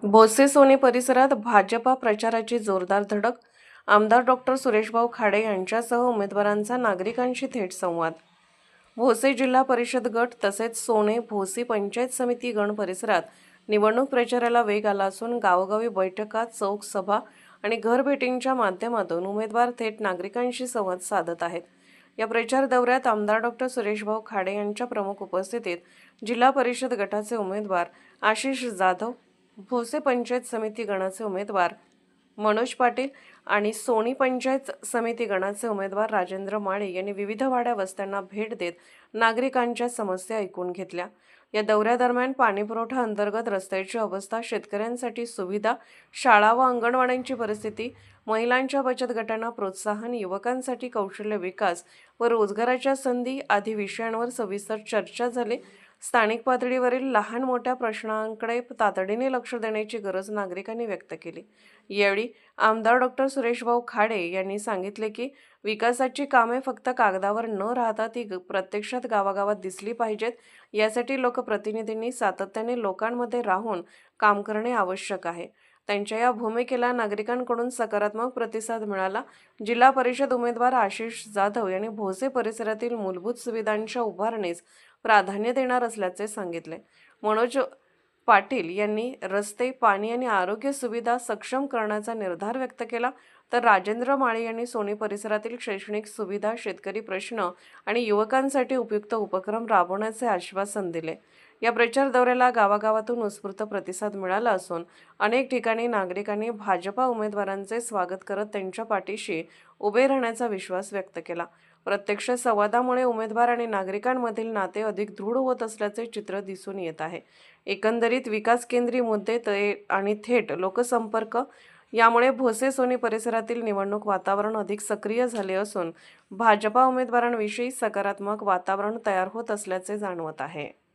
भोसे सोने परिसरात भाजपा प्रचाराची जोरदार धडक. आमदार डॉक्टर सुरेशभाऊ खाडे यांच्यासह उमेदवारांचा नागरिकांशी थेट संवाद. भोसे जिल्हा परिषद गट तसेच सोने भोसी पंचायत समिती गण परिसरात निवडणूक प्रचाराला वेग आला असून गावोगावी बैठका, चौक सभा आणि घरभेटींच्या माध्यमातून उमेदवार थेट नागरिकांशी संवाद साधत आहेत. या प्रचार दौऱ्यात आमदार डॉक्टर सुरेशभाऊ खाडे यांच्या प्रमुख उपस्थितीत जिल्हा परिषद गटाचे उमेदवार आशिष जाधव, भोसे पंचायत समिती गणाचे उमेदवार मनोज पाटील आणि सोनी पंचायत समिती गणाचे उमेदवार राजेंद्र माळे यांनी विविध वाड्या वस्त्यांना भेट देत नागरिकांच्या समस्या ऐकून घेतल्या. या दौऱ्यादरम्यान पाणीपुरवठा अंतर्गत रस्त्याची अवस्था, शेतकऱ्यांसाठी सुविधा, शाळा व अंगणवाड्यांची परिस्थिती, महिलांच्या बचत गटांना प्रोत्साहन, युवकांसाठी कौशल्य विकास व रोजगाराच्या संधी आदी विषयांवर सविस्तर चर्चा झाली. स्थानिक पातळीवरील लहान मोठ्या प्रश्नांकडे तातडीने लक्ष देण्याची गरज नागरिकांनी व्यक्त केली. यावेळी आमदार डॉक्टर सुरेशभाऊ खाडे यांनी सांगितले की विकासाची कामे फक्त कागदावर न राहता ती प्रत्यक्षात गावागावात दिसली पाहिजेत. यासाठी लोकप्रतिनिधींनी सातत्याने लोकांमध्ये राहून काम करणे आवश्यक आहे. त्यांच्या या भूमिकेला नागरिकांकडून सकारात्मक प्रतिसाद मिळाला. जिल्हा परिषद उमेदवार आशिष जाधव यांनी भोसे परिसरातील मूलभूत सुविधांच्या उभारणीस प्राधान्य देणार असल्याचे सांगितले. मनोज पाटील यांनी रस्ते, पाणी आणि आरोग्य सुविधा सक्षम करण्याचा निर्धार व्यक्त केला, तर राजेंद्र माळे यांनी सोनी परिसरातील शैक्षणिक सुविधा, शेतकरी प्रश्न आणि युवकांसाठी उपयुक्त उपक्रम राबवण्याचे आश्वासन दिले. या प्रचार दौऱ्याला गावागावातून उत्स्फूर्त प्रतिसाद मिळाला असून अनेक ठिकाणी नागरिकांनी भाजपा उमेदवारांचे स्वागत करत त्यांच्या पाठीशी उभे राहण्याचा विश्वास व्यक्त केला. प्रत्यक्ष संवादामुळे उमेदवार आणि नागरिकांमधील नाते अधिक दृढ होत असल्याचे चित्र दिसून येत आहे. एकंदरीत विकास केंद्री मुद्दे आणि थेट लोकसंपर्क यामुळे भोसे सोनी परिसरातील निवडणूक वातावरण अधिक सक्रिय झाले असून भाजपा उमेदवारांविषयी सकारात्मक वातावरण तयार होत असल्याचे जाणवत आहे.